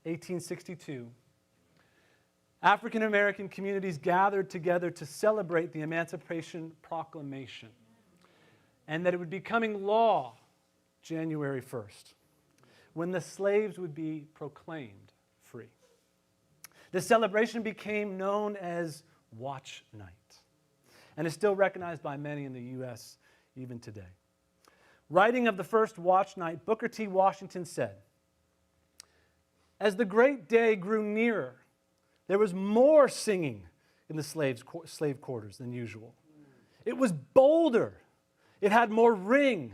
1862, African American communities gathered together to celebrate the Emancipation Proclamation, and that it would be becoming law January 1st, when the slaves would be proclaimed free. The celebration became known as Watch Night, and is still recognized by many in the U.S. even today. Writing of the first Watch Night, Booker T. Washington said, "As the great day grew nearer, there was more singing in the slave quarters than usual. It was bolder, it had more ring,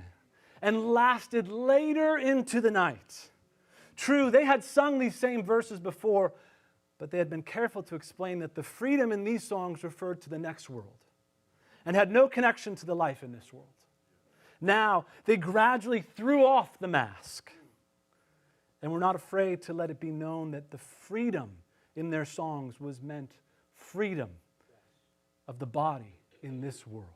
and lasted later into the night. True, they had sung these same verses before, but they had been careful to explain that the freedom in these songs referred to the next world and had no connection to the life in this world. Now, they gradually threw off the mask and were not afraid to let it be known that the freedom in their songs was meant freedom of the body in this world."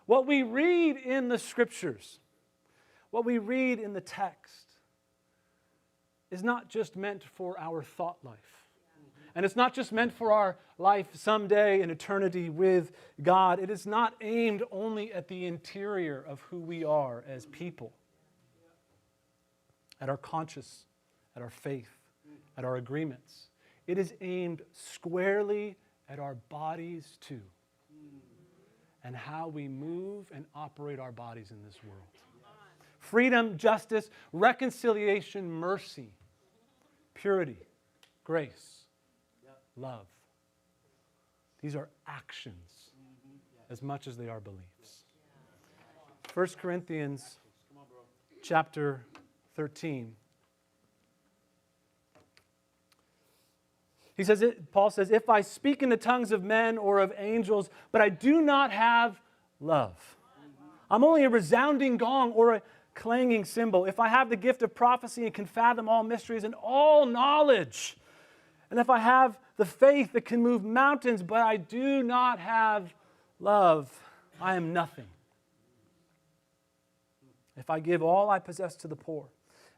What we read in the Scriptures, what we read in the text, is not just meant for our thought life. And it's not just meant for our life someday in eternity with God. It is not aimed only at the interior of who we are as people, at our conscience, at our faith, at our agreements. It is aimed squarely at our bodies too, and how we move and operate our bodies in this world. Freedom, justice, reconciliation, mercy, purity, grace, love. These are actions as much as they are beliefs. 1 Corinthians chapter 13. Paul says, "If I speak in the tongues of men or of angels, but I do not have love, I'm only a resounding gong or a clanging cymbal. If I have the gift of prophecy and can fathom all mysteries and all knowledge, and if I have the faith that can move mountains, but I do not have love, I am nothing. If I give all I possess to the poor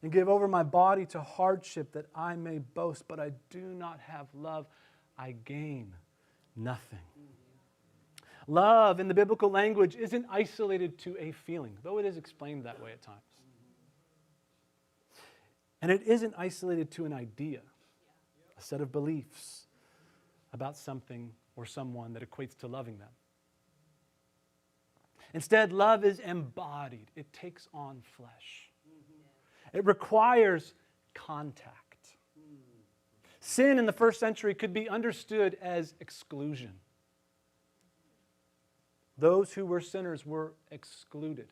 and give over my body to hardship that I may boast, but I do not have love, I gain nothing." Love in the biblical language isn't isolated to a feeling, though it is explained that way at times. And it isn't isolated to an idea, a set of beliefs about something or someone that equates to loving them. Instead, love is embodied. It takes on flesh. It requires contact. Sin in the first century could be understood as exclusion. Those who were sinners were excluded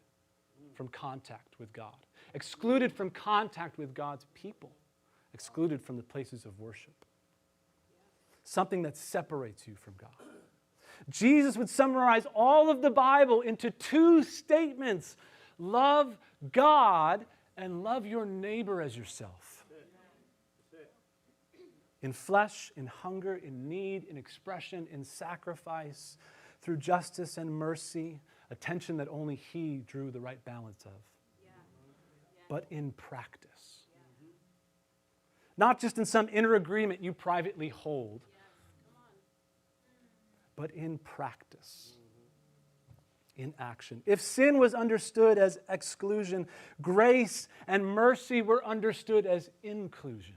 from contact with God, excluded from contact with God's people, excluded from the places of worship. Something that separates you from God. Jesus would summarize all of the Bible into two statements: love God and love your neighbor as yourself. In flesh, in hunger, in need, in expression, in sacrifice, through justice and mercy, a tension that only He drew the right balance of. But in practice. Not just in some inner agreement you privately hold, but in practice, in action. If sin was understood as exclusion, grace and mercy were understood as inclusion.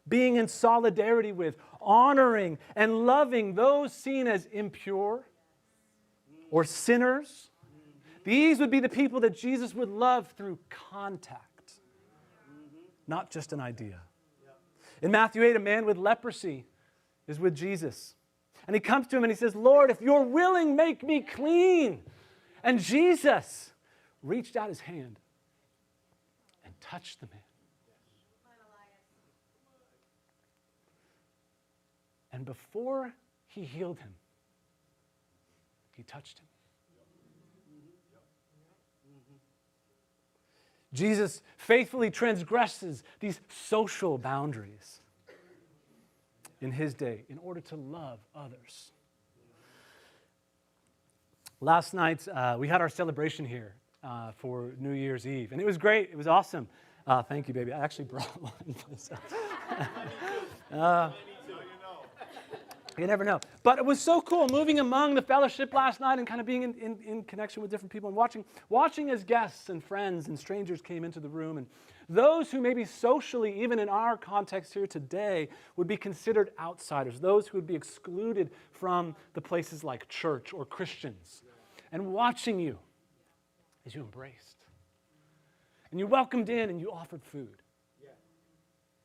Being in solidarity with, honoring, and loving those seen as impure or sinners. These would be the people that Jesus would love through contact, not just an idea. In Matthew 8, a man with leprosy is with Jesus. And he comes to him and he says, "Lord, if you're willing, make me clean." And Jesus reached out his hand and touched the man. And before he healed him, he touched him. Jesus faithfully transgresses these social boundaries in his day in order to love others. Last night, we had our celebration here for New Year's Eve, and it was great. It was awesome. Thank you, baby. I actually brought one. You never know. But it was so cool moving among the fellowship last night and kind of being in connection with different people and watching as guests and friends and strangers came into the room. And those who maybe socially, even in our context here today, would be considered outsiders, those who would be excluded from the places like church or Christians. And watching you as you embraced. And you welcomed in and you offered food.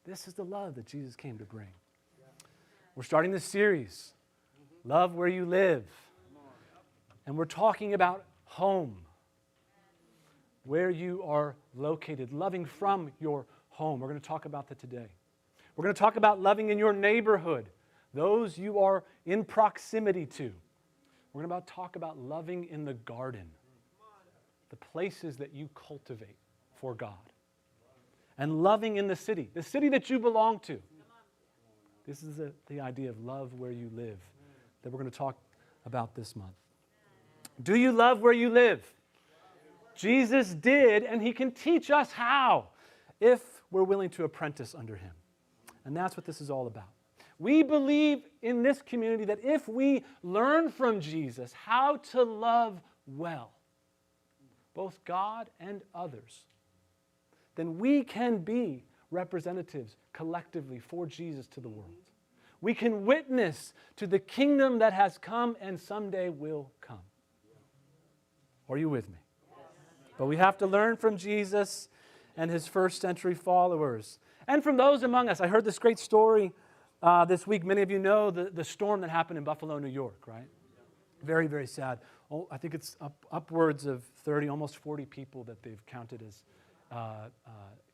This is the love that Jesus came to bring. We're starting this series, Love Where You Live. And we're talking about home, where you are located, loving from your home. We're going to talk about that today. We're going to talk about loving in your neighborhood, those you are in proximity to. We're going to talk about loving in the garden, the places that you cultivate for God. And loving in the city that you belong to. This is the idea of love where you live that we're going to talk about this month. Do you love where you live? Jesus did, and he can teach us how if we're willing to apprentice under him. And that's what this is all about. We believe in this community that if we learn from Jesus how to love well, both God and others, then we can be representatives collectively for Jesus to the world. We can witness to the kingdom that has come and someday will come. Are you with me? But we have to learn from Jesus and his first century followers. And from those among us. I heard this great story this week. Many of you know the storm that happened in Buffalo, New York, right? Very, very sad. Oh, I think it's upwards of 30, almost 40 people that they've counted as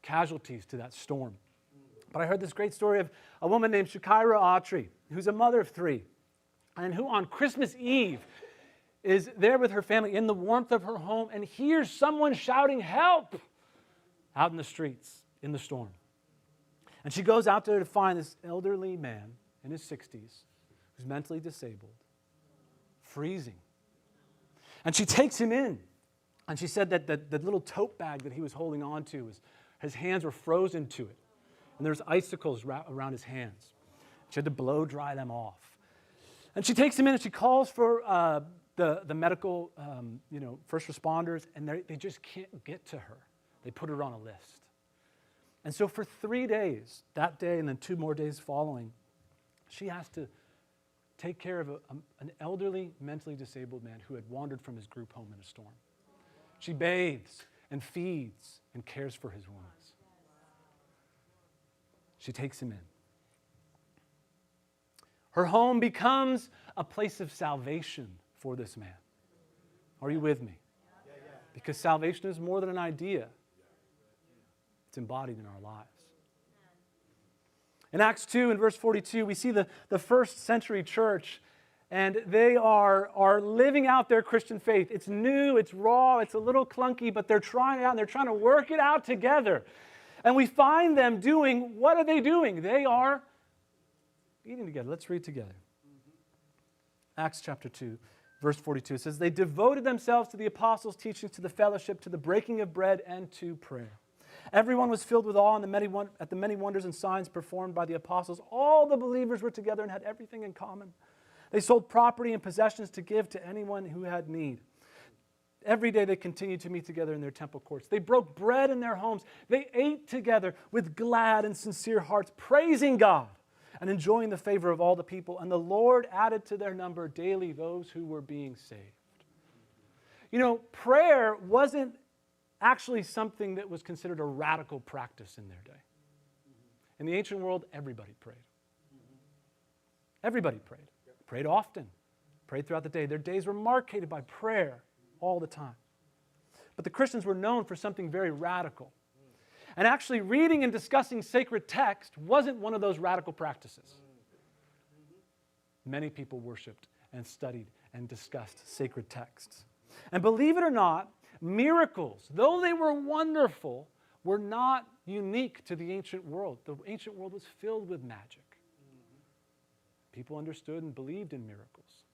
casualties to that storm. But I heard this great story of a woman named Shakira Autry, who's a mother of 3, and who on Christmas Eve is there with her family in the warmth of her home and hears someone shouting, "Help!" out in the streets in the storm. And she goes out there to find this elderly man in his 60s who's mentally disabled, freezing. And she takes him in. And she said that the little tote bag that he was holding on to, his hands were frozen to it. And there's icicles around his hands. She had to blow dry them off. And she takes him in and she calls for the medical first responders, and they just can't get to her. They put her on a list. And so for 3 days, that day and then 2 more days following, she has to take care of an elderly, mentally disabled man who had wandered from his group home in a storm. She bathes and feeds and cares for his wounds. She takes him in. Her home becomes a place of salvation for this man. Are you with me? Because salvation is more than an idea. It's embodied in our lives. In Acts 2 and verse 42, we see the first century church, and they are living out their Christian faith. It's new, it's raw, it's a little clunky, but they're trying it out and they're trying to work it out together. And we find them doing, what are they doing? They are eating together. Let's read together. Acts chapter 2, verse 42. It says, they devoted themselves to the apostles' teachings, to the fellowship, to the breaking of bread, and to prayer. Everyone was filled with awe at the many wonders and signs performed by the apostles. All the believers were together and had everything in common. They sold property and possessions to give to anyone who had need. Every day they continued to meet together in their temple courts. They broke bread in their homes. They ate together with glad and sincere hearts, praising God and enjoying the favor of all the people. And the Lord added to their number daily those who were being saved. You know, prayer wasn't actually something that was considered a radical practice in their day. In the ancient world, everybody prayed. Everybody prayed. Prayed often. Prayed throughout the day. Their days were marked by prayer all the time. But the Christians were known for something very radical. And actually, reading and discussing sacred text wasn't one of those radical practices. Many people worshiped and studied and discussed sacred texts. And believe it or not, miracles, though they were wonderful, were not unique to the ancient world. The ancient world was filled with magic. People understood and believed in miracles.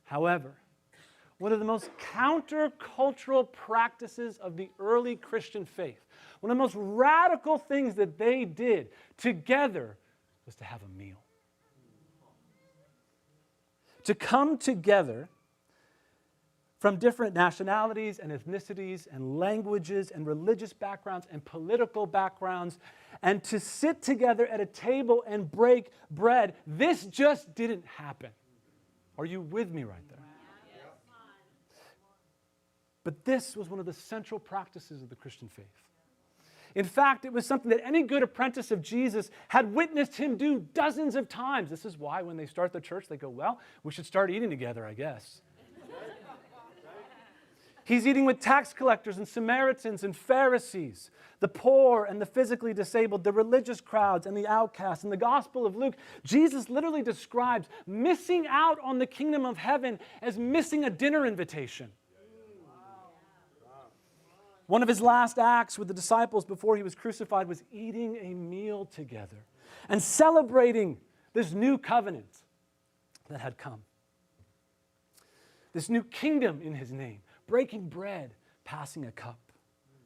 However, one of the most countercultural practices of the early Christian faith, one of the most radical things that they did together was to have a meal. To come together from different nationalities and ethnicities and languages and religious backgrounds and political backgrounds, and to sit together at a table and break bread. This just didn't happen. Are you with me right there? But this was one of the central practices of the Christian faith. In fact, it was something that any good apprentice of Jesus had witnessed him do dozens of times. This is why when they start the church, they go, well, we should start eating together, I guess. He's eating with tax collectors and Samaritans and Pharisees, the poor and the physically disabled, the religious crowds and the outcasts. In the Gospel of Luke, Jesus literally describes missing out on the kingdom of heaven as missing a dinner invitation. One of his last acts with the disciples before he was crucified was eating a meal together and celebrating this new covenant that had come. This new kingdom in his name. Breaking bread, passing a cup,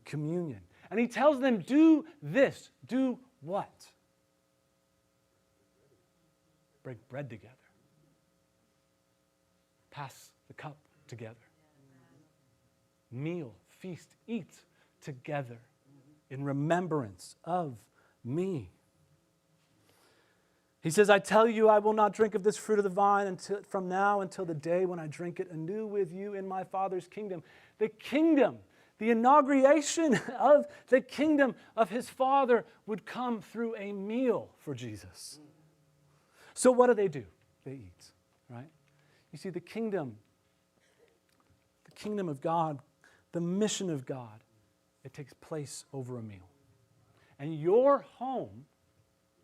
communion. And he tells them, do this. Do what? Break bread together. Pass the cup together. Meal, feast, eat together in remembrance of me. He says, I tell you, I will not drink of this fruit of the vine from now until the day when I drink it anew with you in my Father's kingdom. The kingdom, the inauguration of the kingdom of his Father would come through a meal for Jesus. So what do? They eat, right? You see, the kingdom of God, the mission of God, it takes place over a meal. And your home,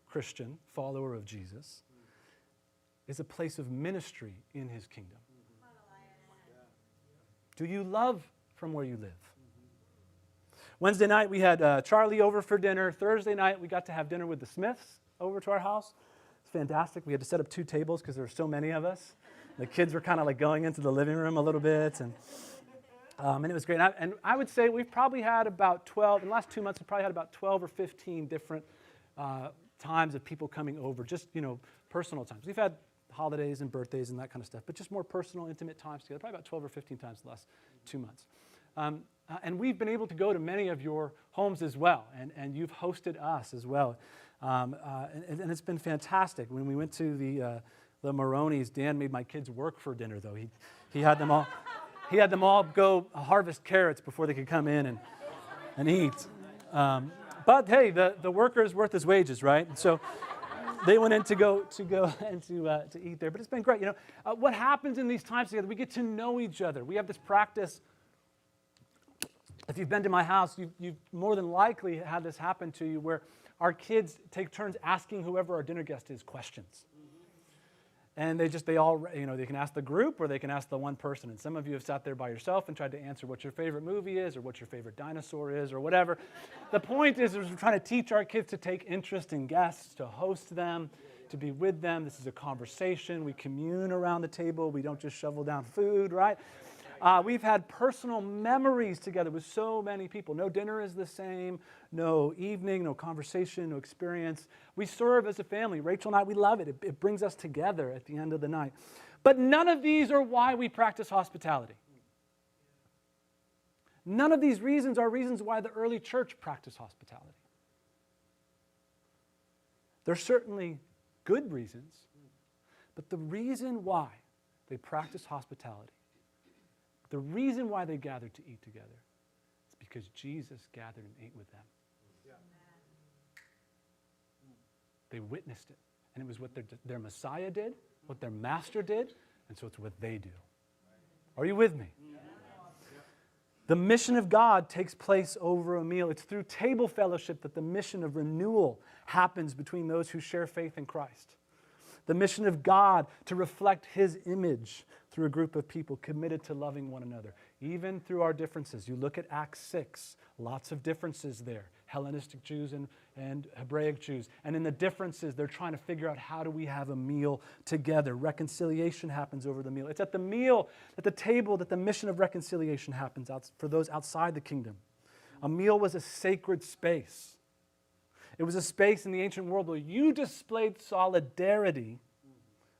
Christian, follower of Jesus, is a place of ministry in his kingdom. Do you love from where you live? Wednesday night we had Charlie over for dinner. Thursday night we got to have dinner with the Smiths over to our house. It's fantastic. We had to set up 2 tables because there were so many of us. The kids were kind of like going into the living room a little bit, and it was great. And I would say we've probably had about 12, in the last 2 months, we've probably had about 12 or 15 different times of people coming over, just, personal times. We've had holidays and birthdays and that kind of stuff, but just more personal, intimate times together, probably about 12 or 15 times the last 2 months. And we've been able to go to many of your homes as well, and you've hosted us as well. And it's been fantastic. When we went to the Maroney's, Dan made my kids work for dinner, though. He had them all he had them all go harvest carrots before they could come in and eat. But hey, the worker is worth his wages, right? And so they went in to go and to eat there. But it's been great. What happens in these times together? We get to know each other. We have this practice. If you've been to my house, you've more than likely had this happen to you, where our kids take turns asking whoever our dinner guest is questions. And they can ask the group or they can ask the one person. And some of you have sat there by yourself and tried to answer what your favorite movie is or what your favorite dinosaur is or whatever. The point is we're trying to teach our kids to take interest in guests, to host them, to be with them. This is a conversation. We commune around the table. We don't just shovel down food, right? We've had personal memories together with so many people. No dinner is the same, no evening, no conversation, no experience. We serve as a family. Rachel and I, we love it. It brings us together at the end of the night. But none of these are why we practice hospitality. None of these reasons are reasons why the early church practiced hospitality. There's certainly good reasons, but the reason why they practiced hospitality, the reason why they gathered to eat together is because Jesus gathered and ate with them. Yeah. They witnessed it. And it was what their Messiah did, what their master did, and so it's what they do. Are you with me? Yeah. The mission of God takes place over a meal. It's through table fellowship that the mission of renewal happens between those who share faith in Christ. The mission of God to reflect His image through a group of people committed to loving one another. even through our differences. You look at Acts 6, lots of differences there. Hellenistic Jews and Hebraic Jews. And in the differences, they're trying to figure out how do we have a meal together. Reconciliation happens over the meal. It's at the meal, at the table, that the mission of reconciliation happens for those outside the kingdom. A meal was a sacred space. It was a space in the ancient world where you displayed solidarity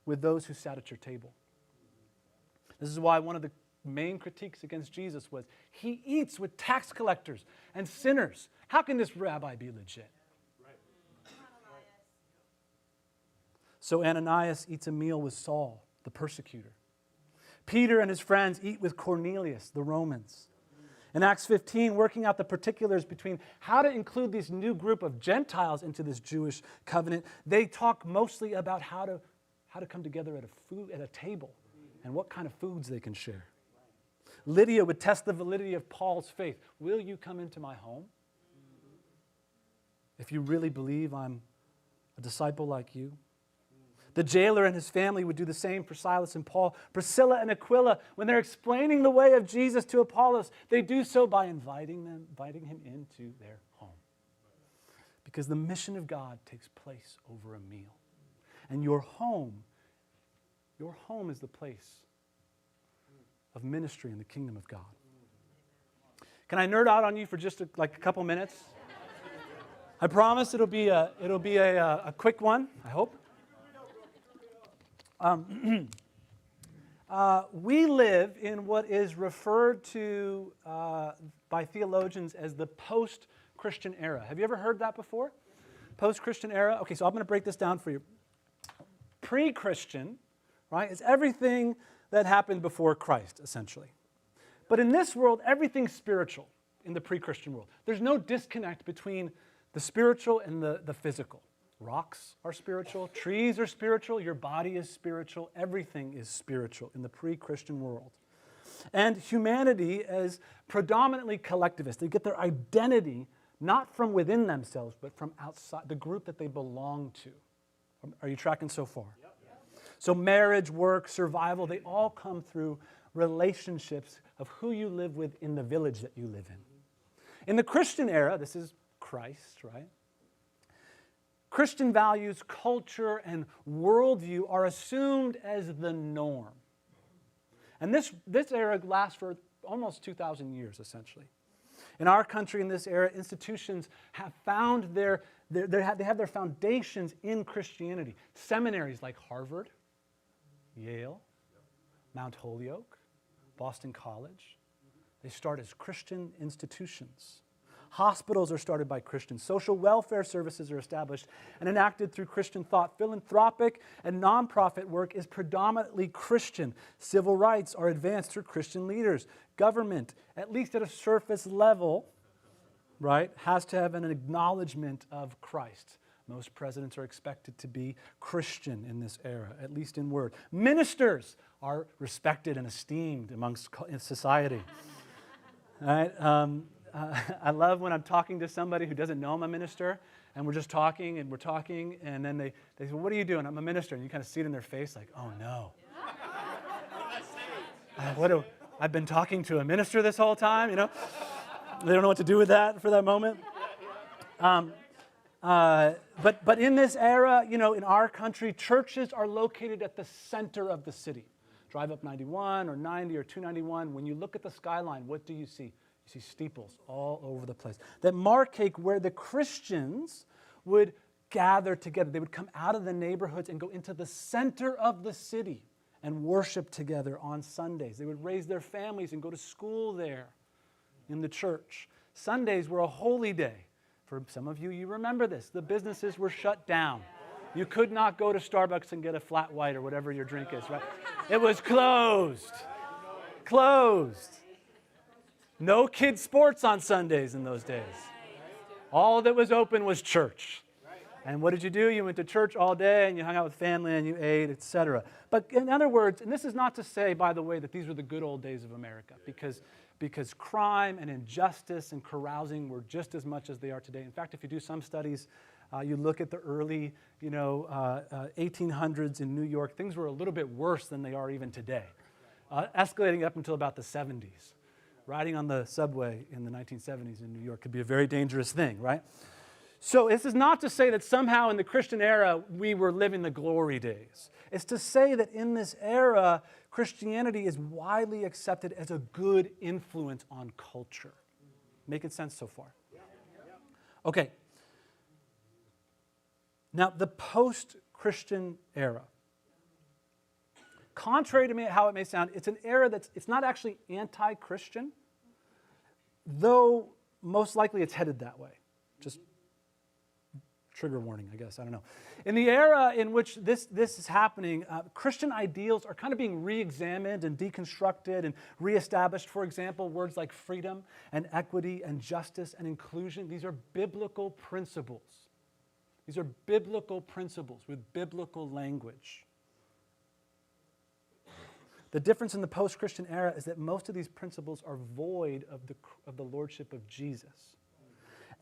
with those who sat at your table. This is why one of the main critiques against Jesus was, he eats with tax collectors and sinners. How can this rabbi be legit? So Ananias eats a meal with Saul, the persecutor. Peter and his friends eat with Cornelius, the Romans. In Acts 15, working out the particulars between how to include this new group of Gentiles into this Jewish covenant, they talk mostly about how to come together at a table and what kind of foods they can share. Lydia would test the validity of Paul's faith. Will you come into my home? If you really believe I'm a disciple like you. The jailer and his family would do the same for Silas and Paul. Priscilla and Aquila, when they're explaining the way of Jesus to Apollos, they do so by inviting him into their home. Because the mission of God takes place over a meal. And your home is the place of ministry in the kingdom of God. Can I nerd out on you for just a couple minutes? I promise it'll be a quick one, I hope. We live in what is referred to by theologians as the post-Christian era. Have you ever heard that before? Post-Christian era? Okay, so I'm going to break this down for you. Pre-Christian, right, is everything that happened before Christ, essentially. But in this world, everything's spiritual in the pre-Christian world. There's no disconnect between the spiritual and the physical. Rocks are spiritual, trees are spiritual, your body is spiritual, everything is spiritual in the pre-Christian world. And humanity is predominantly collectivist. They get their identity not from within themselves, but from outside, the group that they belong to. Are you tracking so far? Yep. So marriage, work, survival, they all come through relationships of who you live with in the village that you live in. In the Christian era, this is Christ, right? Christian values, culture, and worldview are assumed as the norm. And this era lasts for almost 2,000 years, essentially. In our country, in this era, institutions have found they have their foundations in Christianity. Seminaries like Harvard, Yale, Mount Holyoke, Boston College, they start as Christian institutions. Hospitals are started by Christians. Social welfare services are established and enacted through Christian thought. Philanthropic and nonprofit work is predominantly Christian. Civil rights are advanced through Christian leaders. Government, at least at a surface level, right, has to have an acknowledgement of Christ. Most presidents are expected to be Christian in this era, at least in word. Ministers are respected and esteemed amongst society. All right? I love when I'm talking to somebody who doesn't know I'm a minister, and we're just talking, and then they say, well, what are you doing? I'm a minister. And you kind of see it in their face like, oh, no. I've been talking to a minister this whole time, you know? They don't know what to do with that for that moment. But in this era, you know, in our country, churches are located at the center of the city. Drive up 91 or 90 or 291. When you look at the skyline, what do you see? You see steeples all over the place that mark where the Christians would gather together. They would come out of the neighborhoods and go into the center of the city and worship together on Sundays. They would raise their families and go to school there in the church. Sundays were a holy day. For some of you, you remember this. The businesses were shut down. You could not go to Starbucks and get a flat white or whatever your drink is, right? It was closed. Closed. No kids' sports on Sundays in those days. All that was open was church. And what did you do? You went to church all day and you hung out with family and you ate, etc. But in other words, and this is not to say, by the way, that these were the good old days of America, because crime and injustice and carousing were just as much as they are today. In fact, if you do some studies, you look at the early, 1800s in New York, things were a little bit worse than they are even today, escalating up until about the 70s. riding on the subway in the 1970s in New York could be a very dangerous thing, right? So this is not to say that somehow in the Christian era we were living the glory days. It's to say that in this era, Christianity is widely accepted as a good influence on culture. Making sense so far? Okay. Now, the post-Christian era. Contrary to how it may sound, it's an era it's not actually anti-Christian, though most likely it's headed that way. Just trigger warning, I guess. I don't know. In the era in which this is happening, Christian ideals are kind of being re-examined and deconstructed and reestablished. For example, words like freedom and equity and justice and inclusion, these are biblical principles. These are biblical principles with biblical language. The difference in the post-Christian era is that most of these principles are void of the lordship of Jesus.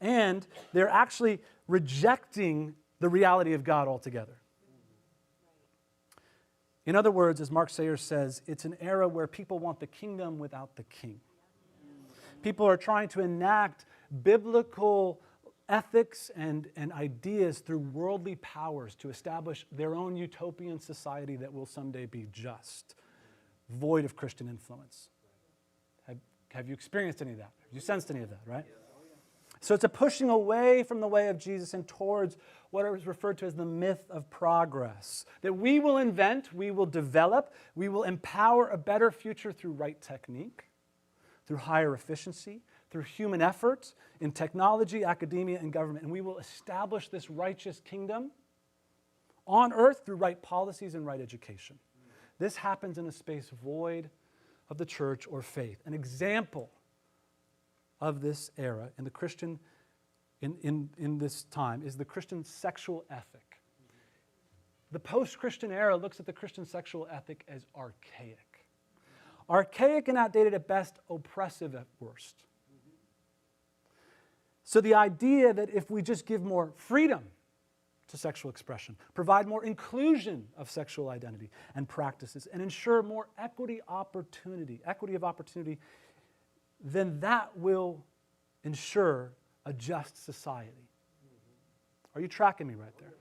And they're actually rejecting the reality of God altogether. In other words, as Mark Sayers says, it's an era where people want the kingdom without the king. People are trying to enact biblical ethics and ideas through worldly powers to establish their own utopian society that will someday be just, void of Christian influence. Have you experienced any of that? Have you sensed any of that, right? So it's a pushing away from the way of Jesus and towards what is referred to as the myth of progress. That we will invent, we will develop, we will empower a better future through right technique, through higher efficiency, through human effort in technology, academia, and government. And we will establish this righteous kingdom on earth through right policies and right education. This happens in a space void of the church or faith. An example of this era in the Christian, in this time, is the Christian sexual ethic. The post-Christian era looks at the Christian sexual ethic as archaic. Archaic and outdated at best, oppressive at worst. So the idea that if we just give more freedom to sexual expression, provide more inclusion of sexual identity and practices, and ensure more equity of opportunity, then that will ensure a just society. Are you tracking me right there?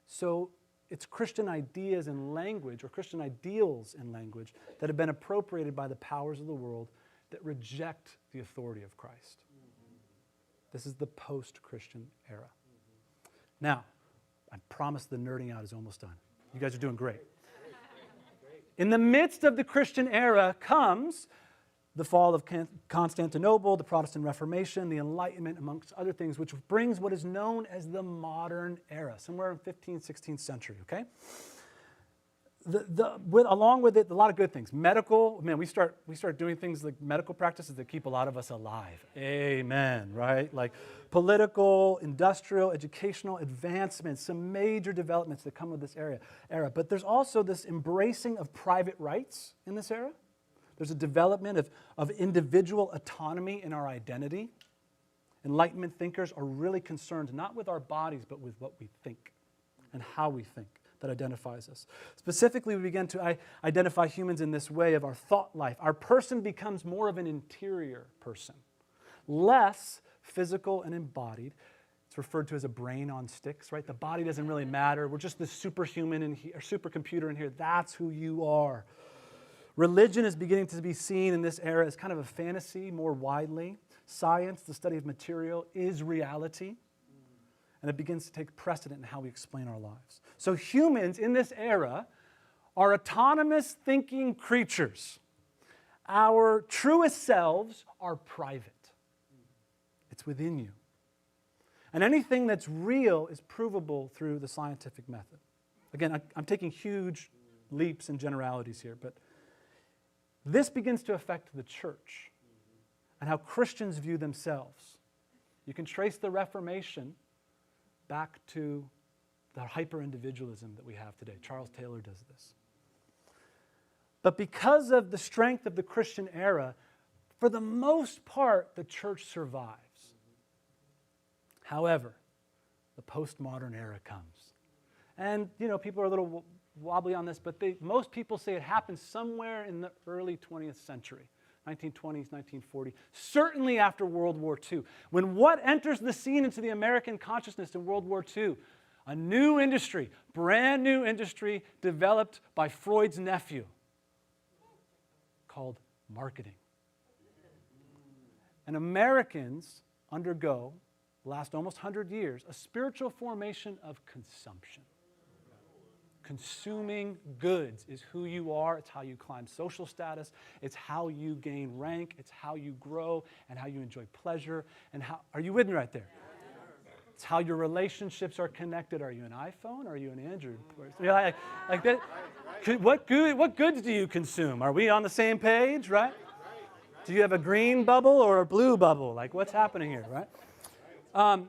So it's Christian ideas and language, or Christian ideals and language, that have been appropriated by the powers of the world that reject the authority of Christ. This is the post-Christian era. Now, I promise the nerding out is almost done. You guys are doing great. In the midst of the Christian era comes the fall of Constantinople, the Protestant Reformation, the Enlightenment, amongst other things, which brings what is known as the modern era, somewhere in 15th, 16th century, okay? Along with it, a lot of good things. Medical, man, we start doing things like medical practices that keep a lot of us alive. Amen, right? Like political, industrial, educational advancements, some major developments that come with this era. But there's also this embracing of private rights in this era. There's a development of individual autonomy in our identity. Enlightenment thinkers are really concerned not with our bodies, but with what we think and how we think. That identifies us. Specifically, we begin to identify humans in this way of our thought life. Our person becomes more of an interior person, less physical and embodied. It's referred to as a brain on sticks, right? The body doesn't really matter. We're just the superhuman in here, or supercomputer in here. That's who you are. Religion is beginning to be seen in this era as kind of a fantasy more widely. Science, the study of material, is reality. And it begins to take precedent in how we explain our lives. So humans in this era are autonomous thinking creatures. Our truest selves are private. It's within you. And anything that's real is provable through the scientific method. Again, I'm taking huge leaps and generalities here, but this begins to affect the church and how Christians view themselves. You can trace the Reformation back to the hyper-individualism that we have today. Charles Taylor does this. But because of the strength of the Christian era, for the most part, the church survives. However, the postmodern era comes. And, people are a little wobbly on this, but most people say it happened somewhere in the early 20th century. 1920s, 1940, certainly after World War II. When what enters the scene into the American consciousness in World War II? A new industry, brand new industry developed by Freud's nephew called marketing. And Americans undergo, last almost 100 years, a spiritual formation of consumption. Consuming goods is who you are. It's how you climb social status. It's how you gain rank. It's how you grow and how you enjoy pleasure. And how, are you with me right there? It's how your relationships are connected. Are you an iPhone or are you an Android? Like that. What goods do you consume? Are we on the same page, right? Do you have a green bubble or a blue bubble? Like, what's happening here, right?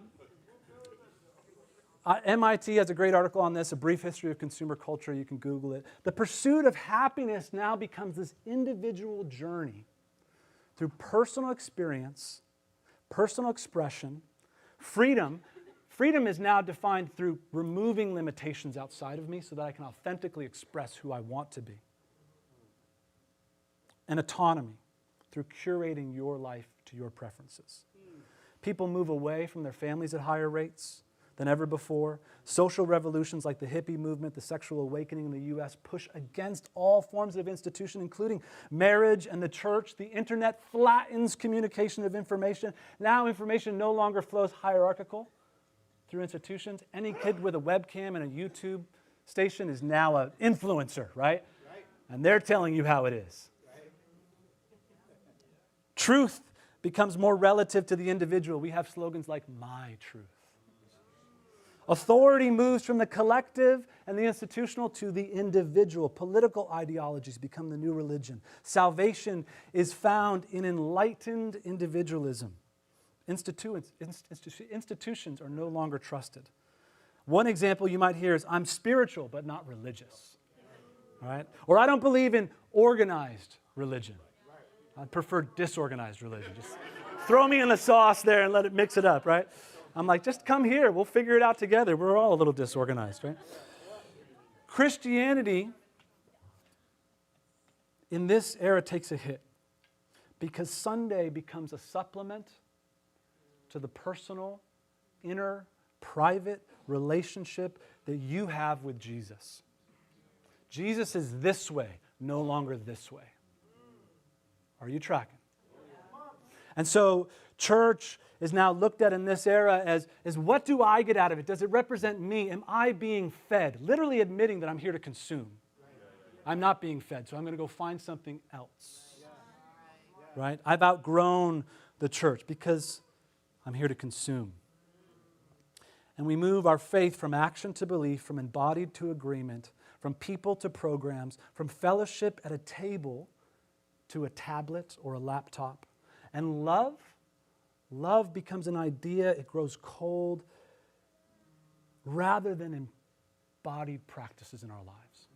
MIT has a great article on this, A Brief History of Consumer Culture. You can Google it. The pursuit of happiness now becomes this individual journey through personal experience, personal expression, freedom. Freedom is now defined through removing limitations outside of me so that I can authentically express who I want to be. And autonomy through curating your life to your preferences. People move away from their families at higher rates than ever before. Social revolutions like the hippie movement, the sexual awakening in the U.S. push against all forms of institution, including marriage and the church. The internet flattens communication of information. Now information no longer flows hierarchical through institutions. Any kid with a webcam and a YouTube station is now an influencer, right? And they're telling you how it is. Truth becomes more relative to the individual. We have slogans like, my truth. Authority moves from the collective and the institutional to the individual. Political ideologies become the new religion. Salvation is found in enlightened individualism. Institutions are no longer trusted. One example you might hear is, I'm spiritual but not religious. All right? Or I don't believe in organized religion. I prefer disorganized religion. Just throw me in the sauce there and let it mix it up, right? I'm like, just come here. We'll figure it out together. We're all a little disorganized, right? Christianity in this era takes a hit because Sunday becomes a supplement to the personal, inner, private relationship that you have with Jesus. Jesus is this way, no longer this way. Are you tracking? And so church is now looked at in this era as what do I get out of it? Does it represent me? Am I being fed? Literally admitting that I'm here to consume. I'm not being fed, so I'm going to go find something else. Right? I've outgrown the church because I'm here to consume. And we move our faith from action to belief, from embodied to agreement, from people to programs, from fellowship at a table to a tablet or a laptop. And love becomes an idea. It grows cold rather than embodied practices in our lives.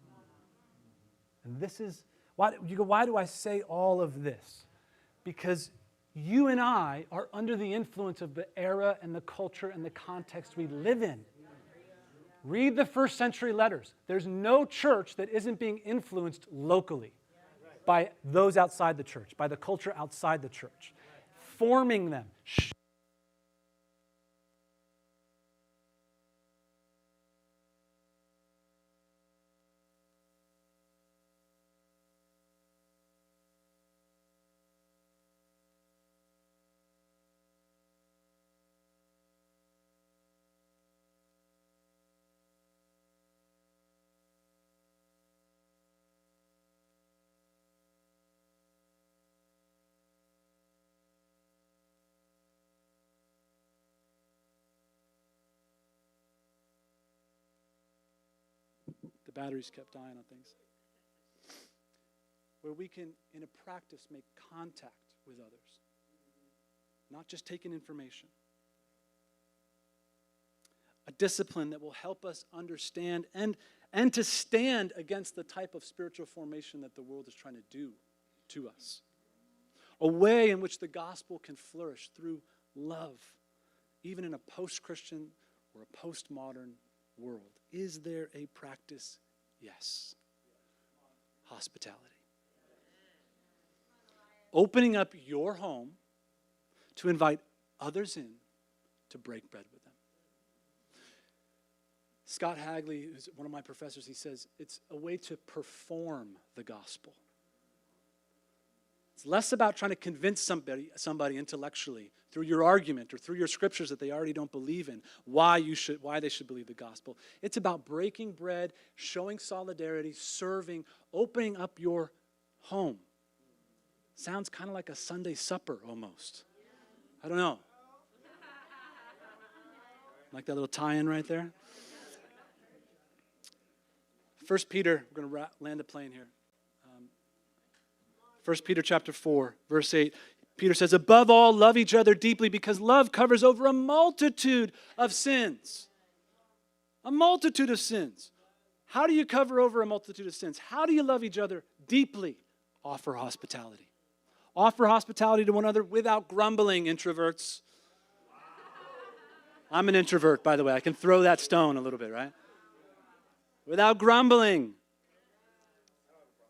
And this is, why do I say all of this? Because you and I are under the influence of the era and the culture and the context we live in. Read the first century letters. There's no church that isn't being influenced locally by those outside the church, by the culture outside the church, forming them. The batteries kept dying on things. Where we can, in a practice, make contact with others. Not just take in information. A discipline that will help us understand and to stand against the type of spiritual formation that the world is trying to do to us. A way in which the gospel can flourish through love, even in a post-Christian or a postmodern world. Is there a practice? Yes. Hospitality. opening up your home to invite others in to break bread with them. Scott Hagley, who's one of my professors, he says it's a way to perform the gospel. It's less about trying to convince somebody intellectually through your argument or through your scriptures that they already don't believe in, why they should believe the gospel. It's about breaking bread, showing solidarity, serving, opening up your home. Sounds kind of like a Sunday supper almost. I don't know. Like that little tie-in right there? 1 Peter, we're going to land the plane here. 1 Peter chapter 4, verse 8. Peter says, above all, love each other deeply because love covers over a multitude of sins. A multitude of sins. How do you cover over a multitude of sins? How do you love each other deeply? Offer hospitality. Offer hospitality to one another without grumbling, introverts. I'm an introvert, by the way. I can throw that stone a little bit, right? Without grumbling.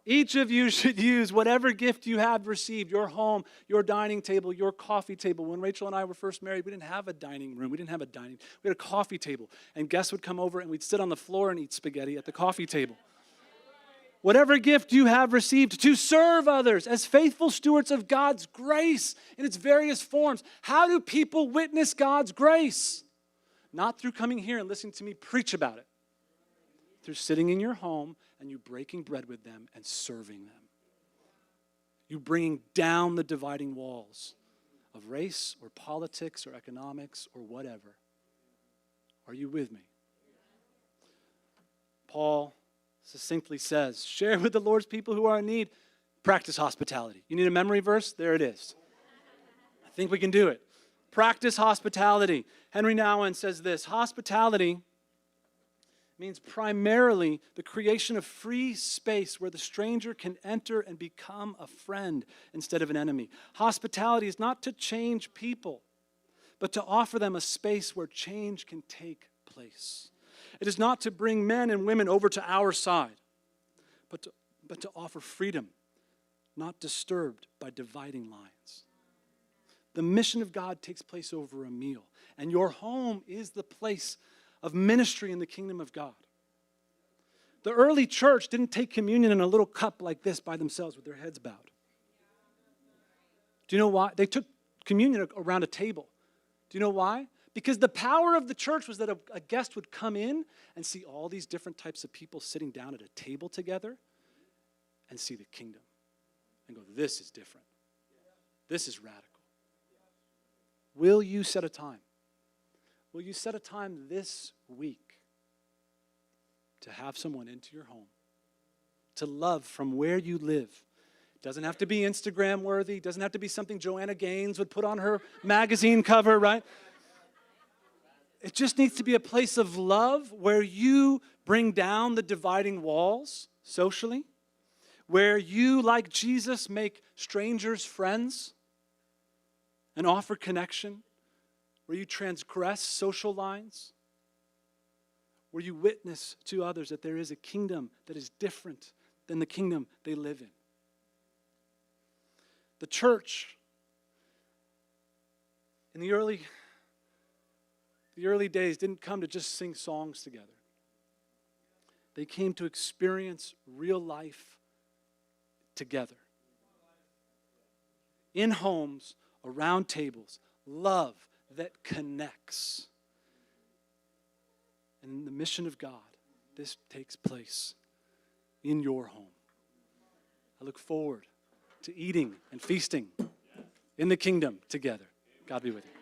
Each of you should use whatever gift you have received, your home, your dining table, your coffee table. When Rachel and I were first married, we didn't have a dining room. We had a coffee table. And guests would come over and we'd sit on the floor and eat spaghetti at the coffee table. Whatever gift you have received to serve others as faithful stewards of God's grace in its various forms. How do people witness God's grace? Not through coming here and listening to me preach about it. Through sitting in your home and you breaking bread with them and serving them. You bringing down the dividing walls of race or politics or economics or whatever. Are you with me? Paul succinctly says, share with the Lord's people who are in need. Practice hospitality. You need a memory verse? There it is. I think we can do it. Practice hospitality. Henry Nouwen says this, hospitality means primarily the creation of free space where the stranger can enter and become a friend instead of an enemy. Hospitality is not to change people, but to offer them a space where change can take place. It is not to bring men and women over to our side, but to offer freedom, not disturbed by dividing lines. The mission of God takes place over a meal, and your home is the place of ministry in the kingdom of God. The early church didn't take communion in a little cup like this by themselves with their heads bowed. Do you know why? They took communion around a table. Do you know why? Because the power of the church was that a guest would come in and see all these different types of people sitting down at a table together and see the kingdom and go, this is different. This is radical. Will you set a time? Will you set a time this week to have someone into your home, to love from where you live? It doesn't have to be Instagram worthy. It doesn't have to be something Joanna Gaines would put on her magazine cover, right? It just needs to be a place of love where you bring down the dividing walls socially, where you, like Jesus, make strangers friends and offer connection, where you transgress social lines, where you witness to others that there is a kingdom that is different than the kingdom they live in. The church in the early days didn't come to just sing songs together. They came to experience real life together. In homes, around tables, love that connects. And in the mission of God, this takes place in your home. I look forward to eating and feasting in the kingdom together. God be with you.